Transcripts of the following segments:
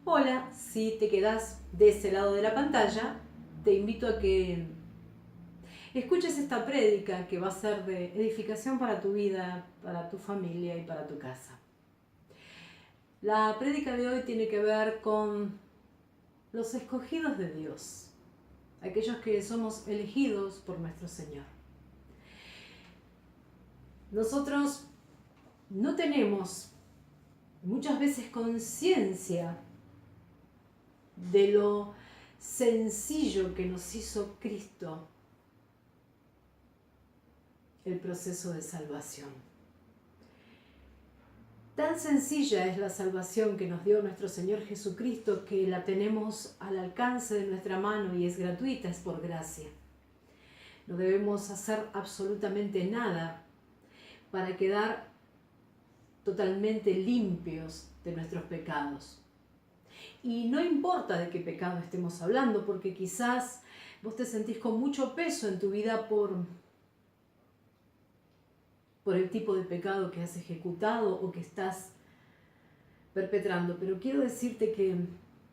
Hola, si te quedas de ese lado de la pantalla, te invito a que escuches esta prédica que va a ser de edificación para tu vida, para tu familia y para tu casa. La prédica de hoy tiene que ver con los escogidos de Dios, aquellos que somos elegidos por nuestro Señor. Nosotros no tenemos muchas veces conciencia de lo sencillo que nos hizo Cristo el proceso de salvación. Tan sencilla es la salvación que nos dio nuestro Señor Jesucristo que la tenemos al alcance de nuestra mano y es gratuita, es por gracia. No debemos hacer absolutamente nada para quedar totalmente limpios de nuestros pecados. Y no importa de qué pecado estemos hablando, porque quizás vos te sentís con mucho peso en tu vida por el tipo de pecado que has ejecutado o que estás perpetrando. Pero quiero decirte que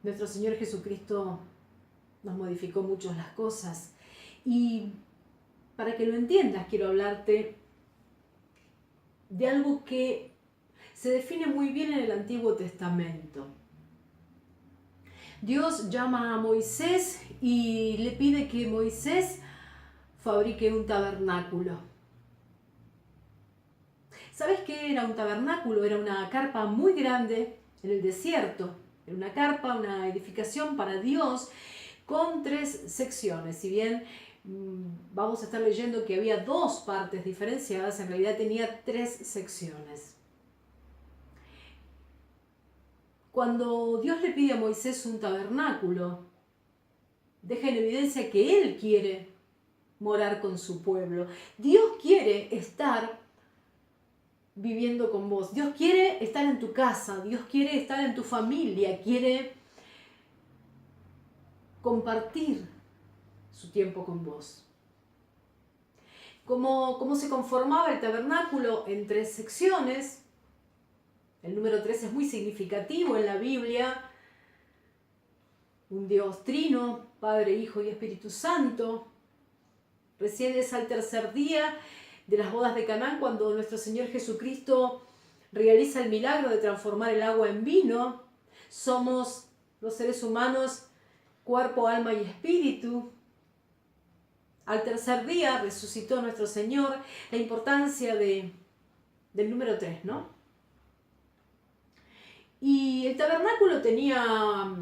nuestro Señor Jesucristo nos modificó mucho las cosas. Y para que lo entiendas, quiero hablarte de algo que se define muy bien en el Antiguo Testamento. Dios llama a Moisés y le pide que Moisés fabrique un tabernáculo. ¿Sabes qué era un tabernáculo? Era una carpa muy grande en el desierto. Era una carpa, una edificación para Dios con 3 secciones. Si bien vamos a estar leyendo que había 2 partes diferenciadas, en realidad tenía 3 secciones. Cuando Dios le pide a Moisés un tabernáculo, deja en evidencia que Él quiere morar con su pueblo. Dios quiere estar viviendo con vos. Dios quiere estar en tu casa. Dios quiere estar en tu familia. Quiere compartir su tiempo con vos. ¿Cómo se conformaba el tabernáculo? En 3 secciones. El número 3 es muy significativo en la Biblia. Un Dios trino, Padre, Hijo y Espíritu Santo. Recién es al tercer día de las bodas de Caná cuando nuestro Señor Jesucristo realiza el milagro de transformar el agua en vino. Somos los seres humanos, cuerpo, alma y espíritu. Al tercer día resucitó nuestro Señor. La importancia del número 3, ¿no? Y el tabernáculo tenía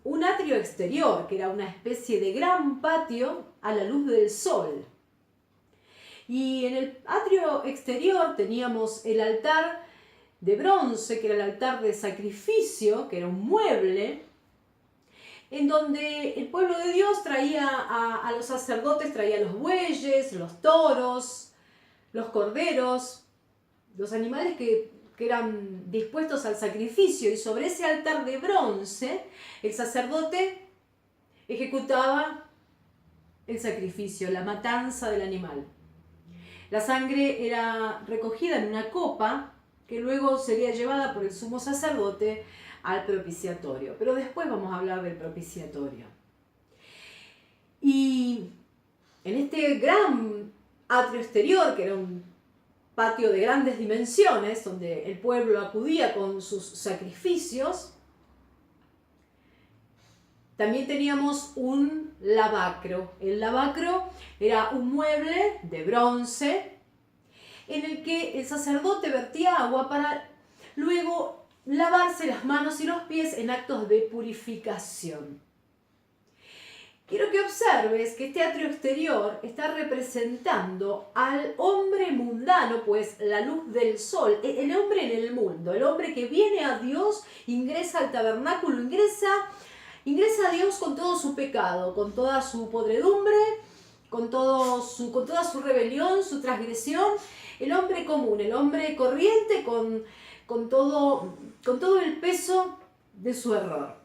un atrio exterior, que era una especie de gran patio a la luz del sol. Y en el atrio exterior teníamos el altar de bronce, que era el altar de sacrificio, que era un mueble, en donde el pueblo de Dios traía a los sacerdotes, traía los bueyes, los toros, los corderos, los animales que eran dispuestos al sacrificio, y sobre ese altar de bronce el sacerdote ejecutaba el sacrificio, la matanza del animal. La sangre era recogida en una copa que luego sería llevada por el sumo sacerdote al propiciatorio. Pero después vamos a hablar del propiciatorio. Y en este gran atrio exterior, que era un patio de grandes dimensiones, donde el pueblo acudía con sus sacrificios, también teníamos un lavacro. El lavacro era un mueble de bronce en el que el sacerdote vertía agua para luego lavarse las manos y los pies en actos de purificación. Quiero que observes que este atrio exterior está representando al hombre mundano, pues la luz del sol, el hombre en el mundo, el hombre que viene a Dios, ingresa al tabernáculo, ingresa a Dios con todo su pecado, con toda su podredumbre, con toda su rebelión, su transgresión, el hombre común, el hombre corriente con todo el peso de su error.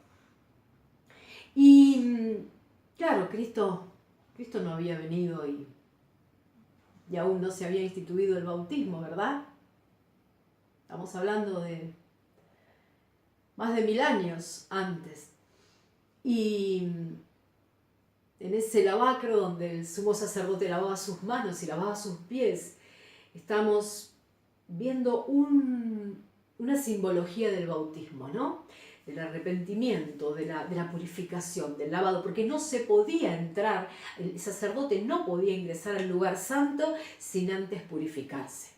Y claro, Cristo no había venido y aún no se había instituido el bautismo, ¿verdad? Estamos hablando de más de 1000 años antes. Y en ese lavacro donde el sumo sacerdote lavaba sus manos y lavaba sus pies, estamos viendo una simbología del bautismo, ¿no? Del arrepentimiento, de la purificación, del lavado, porque no se podía entrar, el sacerdote no podía ingresar al lugar santo sin antes purificarse.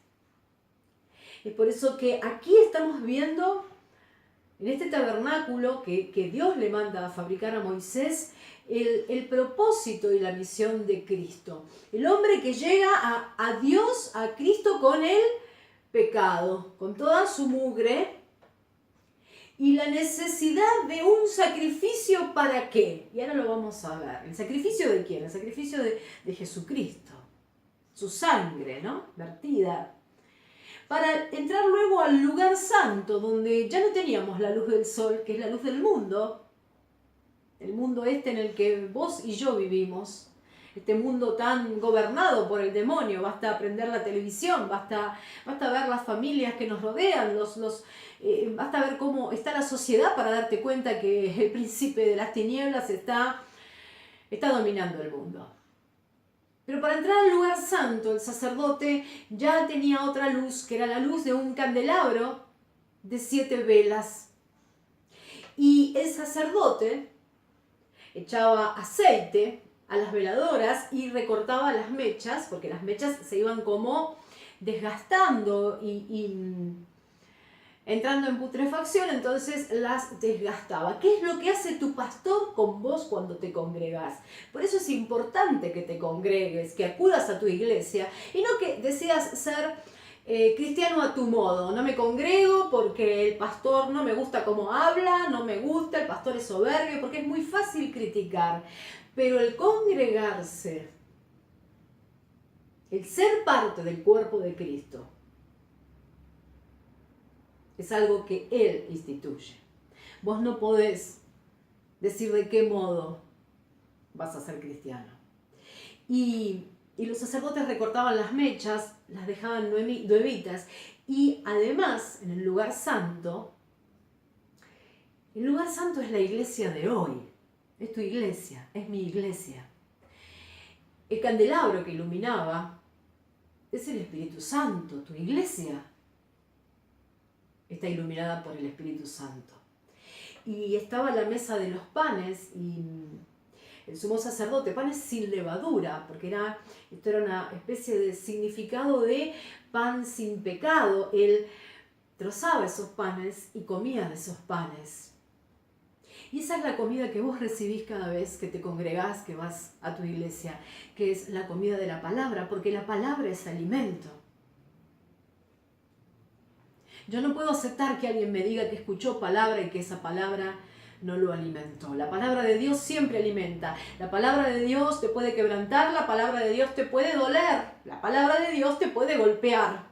Es por eso que aquí estamos viendo, en este tabernáculo que Dios le manda a fabricar a Moisés, el propósito y la misión de Cristo. El hombre que llega a Dios, a Cristo, con el pecado, con toda su mugre, y la necesidad de un sacrificio. ¿Para qué? Y ahora lo vamos a ver. ¿El sacrificio de quién? El sacrificio de Jesucristo. Su sangre, ¿no? Vertida. Para entrar luego al lugar santo, donde ya no teníamos la luz del sol, que es la luz del mundo. El mundo este en el que vos y yo vivimos. Este mundo tan gobernado por el demonio. Basta prender la televisión, basta ver las familias que nos rodean, basta ver cómo está la sociedad para darte cuenta que el príncipe de las tinieblas está dominando el mundo. Pero para entrar al lugar santo, el sacerdote ya tenía otra luz, que era la luz de un candelabro de 7 velas. Y el sacerdote echaba aceite a las veladoras y recortaba las mechas, porque las mechas se iban como desgastando y entrando en putrefacción, entonces las desgastaba. ¿Qué es lo que hace tu pastor con vos cuando te congregás? Por eso es importante que te congregues, que acudas a tu iglesia y no que deseas ser cristiano a tu modo. No me congrego porque el pastor no me gusta cómo habla, no me gusta, el pastor es soberbio, porque es muy fácil criticar. Pero el congregarse, el ser parte del cuerpo de Cristo, es algo que Él instituye. Vos no podés decir de qué modo vas a ser cristiano. Y los sacerdotes recortaban las mechas, las dejaban nuevitas. Y además, en el lugar santo es la iglesia de hoy. Es tu iglesia, es mi iglesia. El candelabro que iluminaba es el Espíritu Santo, tu iglesia está iluminada por el Espíritu Santo. Y estaba la mesa de los panes y el sumo sacerdote, panes sin levadura, porque esto era una especie de significado de pan sin pecado. Él trozaba esos panes y comía de esos panes. Y esa es la comida que vos recibís cada vez que te congregás, que vas a tu iglesia, que es la comida de la palabra, porque la palabra es alimento. Yo no puedo aceptar que alguien me diga que escuchó palabra y que esa palabra no lo alimentó. La palabra de Dios siempre alimenta. La palabra de Dios te puede quebrantar, la palabra de Dios te puede doler, la palabra de Dios te puede golpear.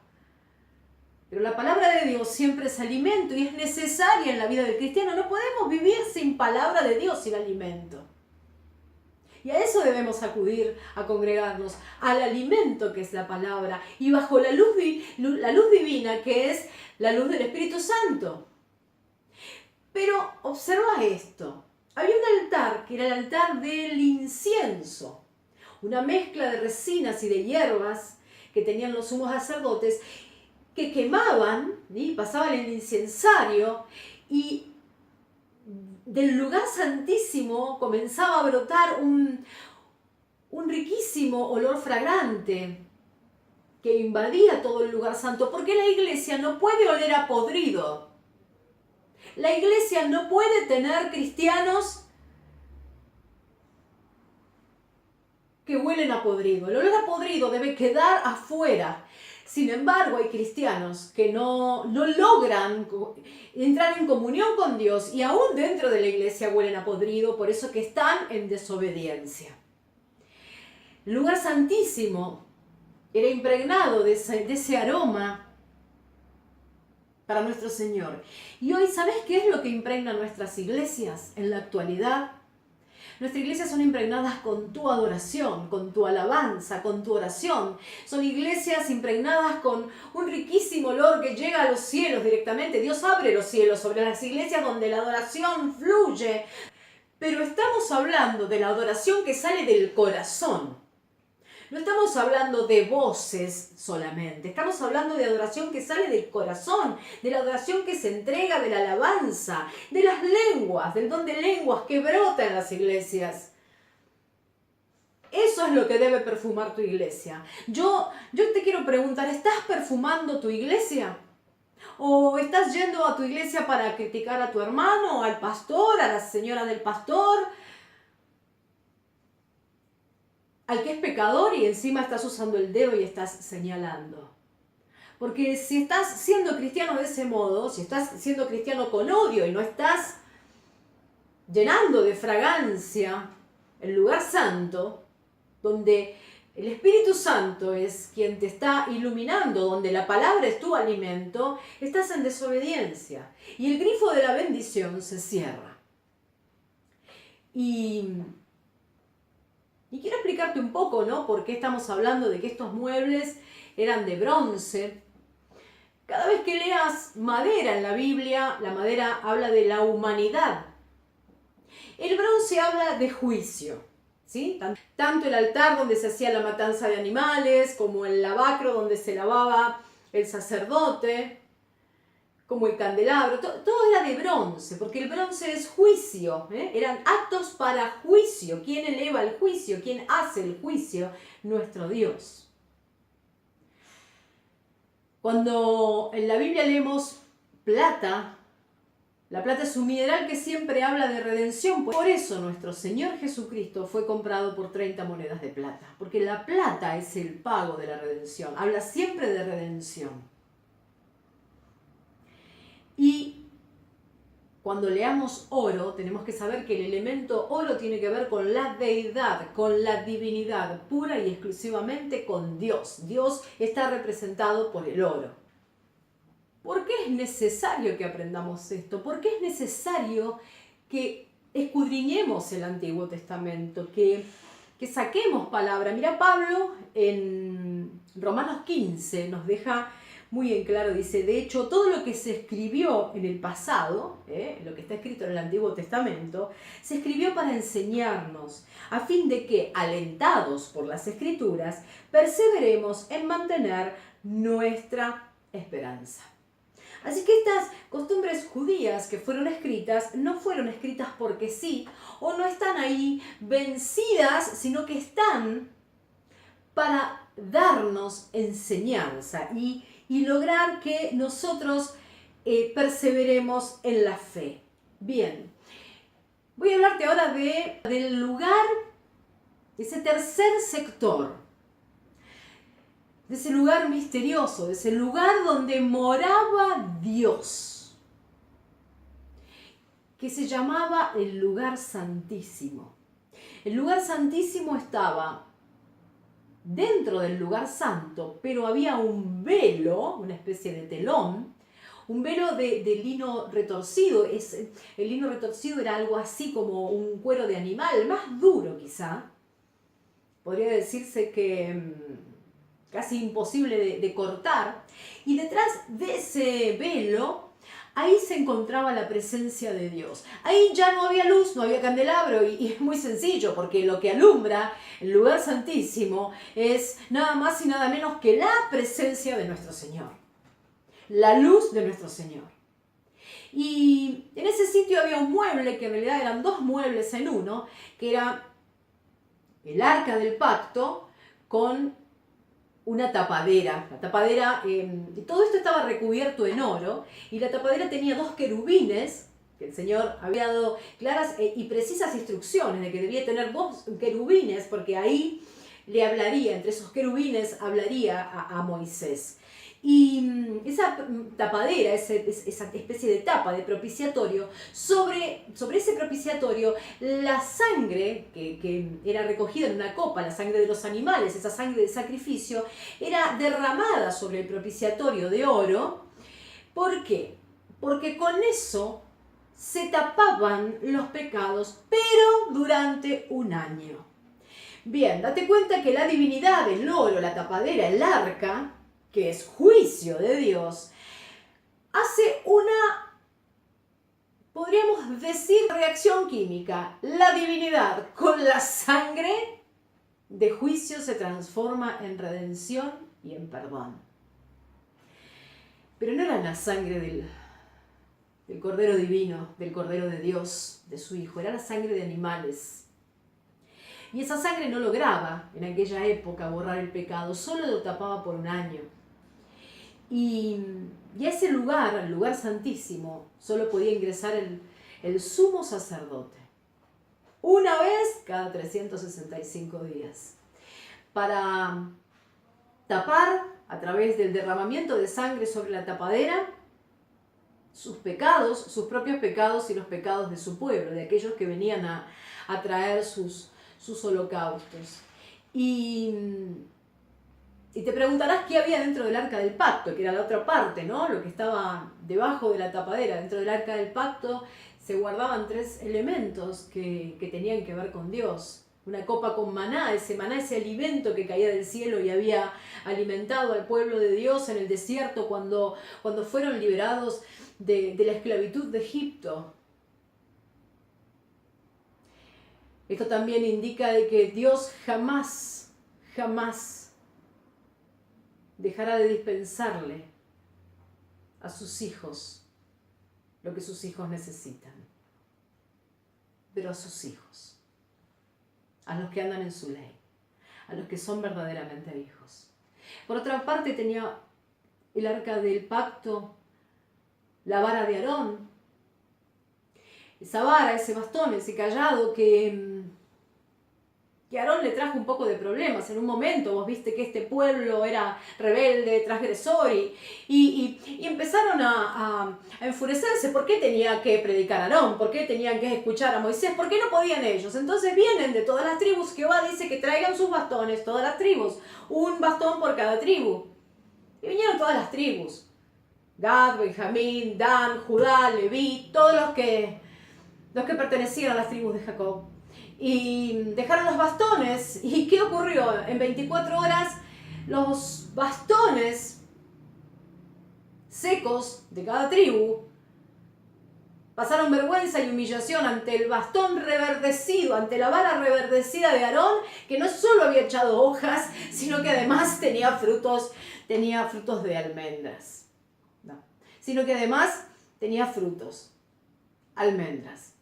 Pero la palabra de Dios siempre es alimento y es necesaria en la vida del cristiano. No podemos vivir sin palabra de Dios, sin alimento. Y a eso debemos acudir, a congregarnos, al alimento que es la palabra y bajo la luz divina que es la luz del Espíritu Santo. Pero observa esto. Había un altar que era el altar del incienso, una mezcla de resinas y de hierbas que tenían los sumos sacerdotes que quemaban, ¿sí? Pasaban el incensario y del lugar santísimo comenzaba a brotar un riquísimo olor fragante que invadía todo el lugar santo, porque la iglesia no puede oler a podrido. La iglesia no puede tener cristianos que huelen a podrido. El olor a podrido debe quedar afuera. Sin embargo, hay cristianos que no logran entrar en comunión con Dios y aún dentro de la iglesia huelen a podrido, por eso que están en desobediencia. El lugar santísimo era impregnado de ese aroma para nuestro Señor. Y hoy, ¿sabes qué es lo que impregna nuestras iglesias en la actualidad? Nuestras iglesias son impregnadas con tu adoración, con tu alabanza, con tu oración. Son iglesias impregnadas con un riquísimo olor que llega a los cielos directamente. Dios abre los cielos sobre las iglesias donde la adoración fluye. Pero estamos hablando de la adoración que sale del corazón. No estamos hablando de voces solamente, estamos hablando de adoración que sale del corazón, de la adoración que se entrega, de la alabanza, de las lenguas, del don de lenguas que brota en las iglesias. Eso es lo que debe perfumar tu iglesia. Yo te quiero preguntar, ¿estás perfumando tu iglesia? ¿O estás yendo a tu iglesia para criticar a tu hermano, al pastor, a la señora del pastor, al que es pecador y encima estás usando el dedo y estás señalando? Porque si estás siendo cristiano de ese modo, si estás siendo cristiano con odio y no estás llenando de fragancia el lugar santo, donde el Espíritu Santo es quien te está iluminando, donde la palabra es tu alimento, estás en desobediencia y el grifo de la bendición se cierra. Y quiero explicarte un poco, ¿no? Por qué estamos hablando de que estos muebles eran de bronce. Cada vez que leas madera en la Biblia, la madera habla de la humanidad. El bronce habla de juicio, ¿sí? Tanto el altar donde se hacía la matanza de animales, como el lavacro donde se lavaba el sacerdote, como el candelabro, todo era de bronce, porque el bronce es juicio, eran actos para juicio. ¿Quién eleva el juicio? ¿Quién hace el juicio? Nuestro Dios. Cuando en la Biblia leemos plata, la plata es un mineral que siempre habla de redención. Por eso nuestro Señor Jesucristo fue comprado por 30 monedas de plata, porque la plata es el pago de la redención, habla siempre de redención. Y cuando leamos oro, tenemos que saber que el elemento oro tiene que ver con la deidad, con la divinidad, pura y exclusivamente con Dios. Dios está representado por el oro. ¿Por qué es necesario que aprendamos esto? ¿Por qué es necesario que escudriñemos el Antiguo Testamento, que saquemos palabra? Mira, Pablo en Romanos 15 nos deja muy en claro, dice, de hecho, todo lo que se escribió en el pasado, lo que está escrito en el Antiguo Testamento, se escribió para enseñarnos, a fin de que, alentados por las Escrituras, perseveremos en mantener nuestra esperanza. Así que estas costumbres judías que fueron escritas, no fueron escritas porque sí, o no están ahí vencidas, sino que están para darnos enseñanza y lograr que nosotros perseveremos en la fe. Bien, voy a hablarte ahora del lugar, de ese tercer sector, de ese lugar misterioso, de ese lugar donde moraba Dios, que se llamaba el lugar santísimo. El lugar santísimo estaba dentro del lugar santo, pero había un velo, una especie de telón, un velo de lino retorcido. El lino retorcido era algo así como un cuero de animal, más duro quizá. Podría decirse que casi imposible de cortar. Y detrás de ese velo, ahí se encontraba la presencia de Dios. Ahí ya no había luz, no había candelabro, y es muy sencillo, porque lo que alumbra el lugar santísimo es nada más y nada menos que la presencia de nuestro Señor. La luz de nuestro Señor. Y en ese sitio había un mueble, que en realidad eran dos muebles en uno, que era el arca del pacto con una tapadera. La tapadera, todo esto estaba recubierto en oro, y la tapadera tenía dos querubines, que el Señor había dado claras y precisas instrucciones de que debía tener dos querubines, porque ahí le hablaría, entre esos querubines hablaría a Moisés. Y esa tapadera, esa especie de tapa de propiciatorio, sobre ese propiciatorio, la sangre que era recogida en una copa, la sangre de los animales, esa sangre de sacrificio, era derramada sobre el propiciatorio de oro. ¿Por qué? Porque con eso se tapaban los pecados, pero durante un año. Bien, date cuenta que la divinidad, el oro, la tapadera, el arca, que es juicio de Dios, hace una, podríamos decir, reacción química. La divinidad con la sangre de juicio se transforma en redención y en perdón. Pero no era la sangre del Cordero Divino, del Cordero de Dios, de su Hijo, era la sangre de animales. Y esa sangre no lograba en aquella época borrar el pecado, solo lo tapaba por un año. Y a ese lugar, al lugar santísimo, solo podía ingresar el sumo sacerdote, una vez cada 365 días, para tapar a través del derramamiento de sangre sobre la tapadera sus pecados, sus propios pecados y los pecados de su pueblo, de aquellos que venían a traer sus holocaustos. Y te preguntarás qué había dentro del arca del pacto, que era la otra parte, ¿no? Lo que estaba debajo de la tapadera. Dentro del arca del pacto se guardaban 3 elementos que tenían que ver con Dios. Una copa con maná, ese alimento que caía del cielo y había alimentado al pueblo de Dios en el desierto cuando fueron liberados de la esclavitud de Egipto. Esto también indica de que Dios jamás dejará de dispensarle a sus hijos lo que sus hijos necesitan. Pero a sus hijos, a los que andan en su ley, a los que son verdaderamente hijos. Por otra parte tenía el arca del pacto, la vara de Aarón, esa vara, ese bastón, ese cayado que Aarón le trajo un poco de problemas. En un momento vos viste que este pueblo era rebelde, transgresor y empezaron a enfurecerse. ¿Por qué tenía que predicar Aarón? ¿Por qué tenían que escuchar a Moisés? ¿Por qué no podían ellos? Entonces vienen de todas las tribus. Jehová dice que traigan sus bastones, todas las tribus, un bastón por cada tribu. Y vinieron todas las tribus. Gad, Benjamín, Dan, Judá, Leví, todos los que pertenecían a las tribus de Jacob. Y dejaron los bastones. ¿Y qué ocurrió? En 24 horas los bastones secos de cada tribu pasaron vergüenza y humillación ante el bastón reverdecido, ante la vara reverdecida de Aarón, que no solo había echado hojas, sino que además tenía frutos de almendras. No, sino que además tenía frutos, almendras.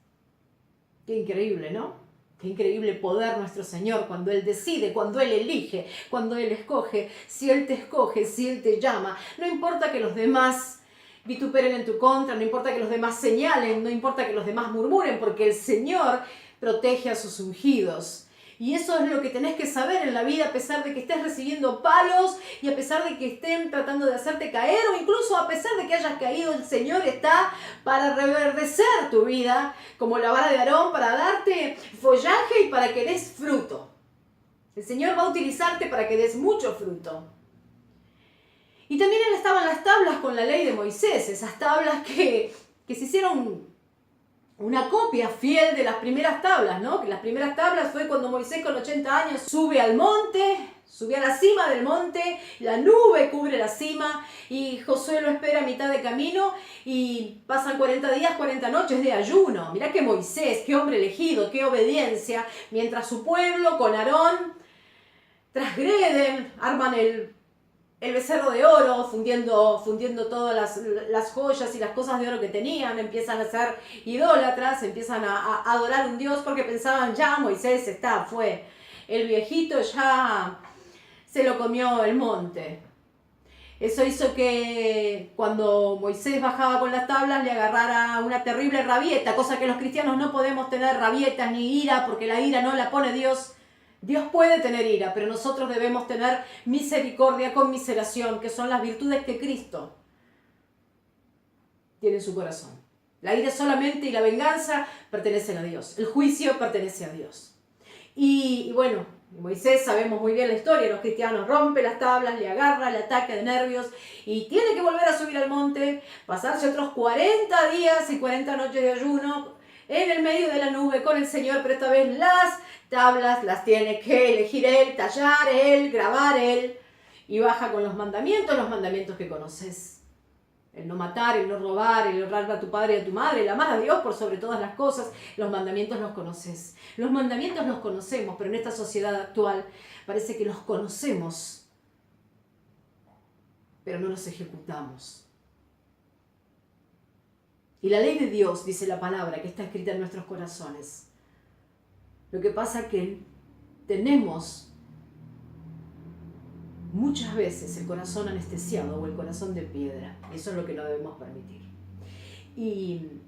Qué increíble, ¿no? Qué increíble poder nuestro Señor cuando Él decide, cuando Él elige, cuando Él escoge. Si Él te escoge, si Él te llama, no importa que los demás vituperen en tu contra, no importa que los demás señalen, no importa que los demás murmuren, porque el Señor protege a sus ungidos. Y eso es lo que tenés que saber en la vida, a pesar de que estés recibiendo palos y a pesar de que estén tratando de hacerte caer o incluso a pesar de que hayas caído, el Señor está para reverdecer tu vida, como la vara de Aarón, para darte follaje y para que des fruto. El Señor va a utilizarte para que des mucho fruto. Y también estaban las tablas con la ley de Moisés, esas tablas que se hicieron una copia fiel de las primeras tablas, ¿no? Que las primeras tablas fue cuando Moisés con 80 años sube al monte, sube a la cima del monte, la nube cubre la cima y Josué lo espera a mitad de camino y pasan 40 días, 40 noches de ayuno. Mirá que Moisés, qué hombre elegido, qué obediencia, mientras su pueblo con Aarón transgreden, arman el becerro de oro, fundiendo todas las joyas y las cosas de oro que tenían, empiezan a ser idólatras, empiezan a adorar a un Dios porque pensaban, ya Moisés fue el viejito, ya se lo comió el monte. Eso hizo que cuando Moisés bajaba con las tablas le agarrara una terrible rabieta, cosa que los cristianos no podemos tener rabietas ni ira, porque la ira no la pone Dios. Dios puede tener ira, pero nosotros debemos tener misericordia, conmiseración, que son las virtudes que Cristo tiene en su corazón. La ira solamente y la venganza pertenecen a Dios. El juicio pertenece a Dios. Y bueno, Moisés, sabemos muy bien la historia, los cristianos rompe las tablas, le agarra, le ataca de nervios y tiene que volver a subir al monte, pasarse otros 40 días y 40 noches de ayuno en el medio de la nube con el Señor, pero esta vez las tablas las tiene que elegir él, tallar él, grabar él, y baja con los mandamientos que conoces. El no matar, el no robar, el honrar a tu padre y a tu madre, el amar a Dios por sobre todas las cosas. Los mandamientos los conoces. Los mandamientos los conocemos, pero en esta sociedad actual parece que los conocemos, pero no los ejecutamos. Y la ley de Dios, dice la palabra, que está escrita en nuestros corazones. Lo que pasa es que tenemos muchas veces el corazón anestesiado o el corazón de piedra. Y eso es lo que no debemos permitir. Y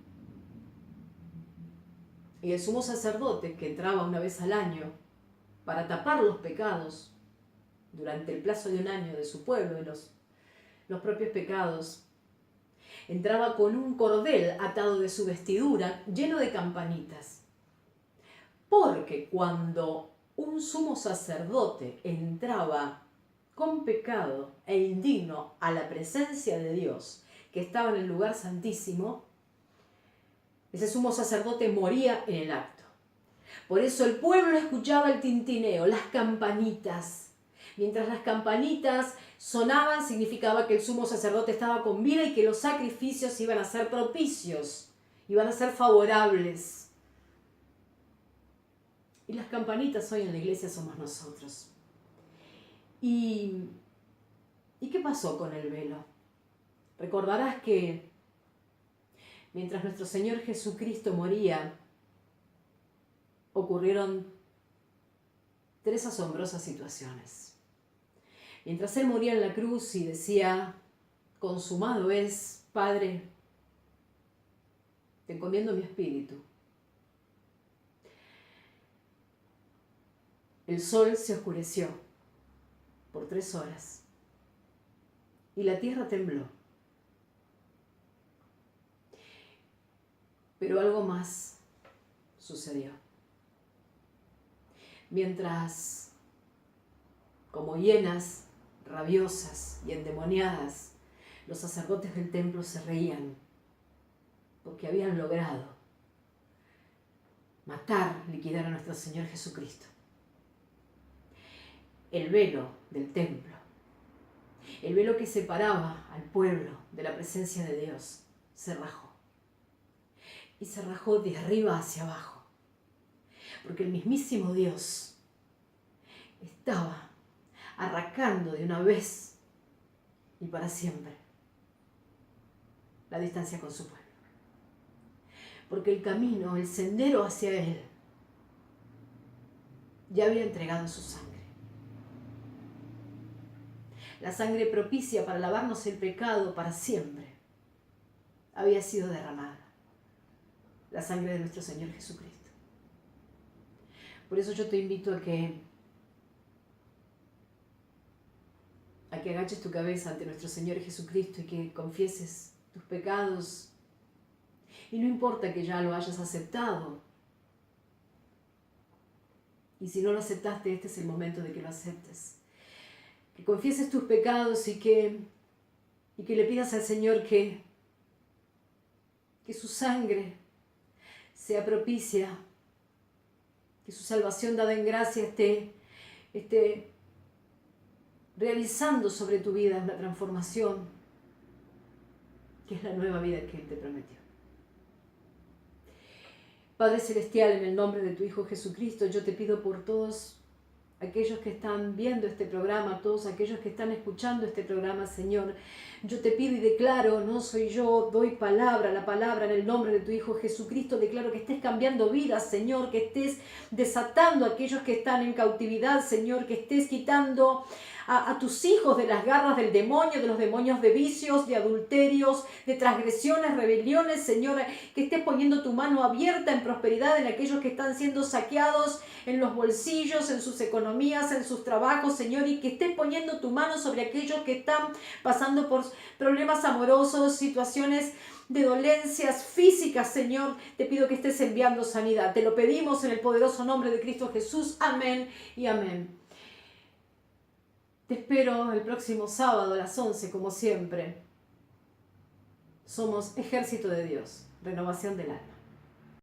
el sumo sacerdote, que entraba una vez al año para tapar los pecados durante el plazo de un año de su pueblo, de los propios pecados, entraba con un cordel atado de su vestidura lleno de campanitas. Porque cuando un sumo sacerdote entraba con pecado e indigno a la presencia de Dios, que estaba en el lugar santísimo, ese sumo sacerdote moría en el acto. Por eso el pueblo escuchaba el tintineo, las campanitas. Mientras las campanitas sonaban, significaba que el sumo sacerdote estaba con vida y que los sacrificios iban a ser propicios, iban a ser favorables. Y las campanitas hoy en la iglesia somos nosotros. ¿Y qué pasó con el velo? Recordarás que mientras nuestro Señor Jesucristo moría, ocurrieron 3 asombrosas situaciones. Mientras Él moría en la cruz y decía, consumado es, Padre, te encomiendo mi espíritu. El sol se oscureció por 3 horas y la tierra tembló. Pero algo más sucedió. Mientras, como hienas rabiosas y endemoniadas, los sacerdotes del templo se reían porque habían logrado matar, liquidar a nuestro Señor Jesucristo. El velo del templo, el velo que separaba al pueblo de la presencia de Dios, se rajó. Y se rajó de arriba hacia abajo, porque el mismísimo Dios estaba arrancando de una vez y para siempre la distancia con su pueblo. Porque el camino, el sendero hacia Él, ya había entregado su sangre. La sangre propicia para lavarnos el pecado para siempre había sido derramada. La sangre de nuestro Señor Jesucristo. Por eso yo te invito a que agaches tu cabeza ante nuestro Señor Jesucristo y que confieses tus pecados. Y no importa que ya lo hayas aceptado. Y si no lo aceptaste, este es el momento de que lo aceptes. Que confieses tus pecados y que le pidas al Señor que su sangre sea propicia, que su salvación dada en gracia esté realizando sobre tu vida una transformación, que es la nueva vida que Él te prometió. Padre Celestial, en el nombre de tu Hijo Jesucristo, yo te pido por todos aquellos que están viendo este programa, todos aquellos que están escuchando este programa, Señor. Yo te pido y declaro, no soy yo, doy la palabra en el nombre de tu Hijo Jesucristo. Declaro que estés cambiando vidas, Señor, que estés desatando a aquellos que están en cautividad, Señor, que estés quitando a tus hijos de las garras del demonio, de los demonios de vicios, de adulterios, de transgresiones, rebeliones, Señor, que estés poniendo tu mano abierta en prosperidad en aquellos que están siendo saqueados en los bolsillos, en sus economías, en sus trabajos, Señor, y que estés poniendo tu mano sobre aquellos que están pasando por problemas amorosos, situaciones de dolencias físicas, Señor. Te pido que estés enviando sanidad. Te lo pedimos en el poderoso nombre de Cristo Jesús. Amén y amén. Te espero el próximo sábado a las 11, como siempre. Somos Ejército de Dios, Renovación del Alma.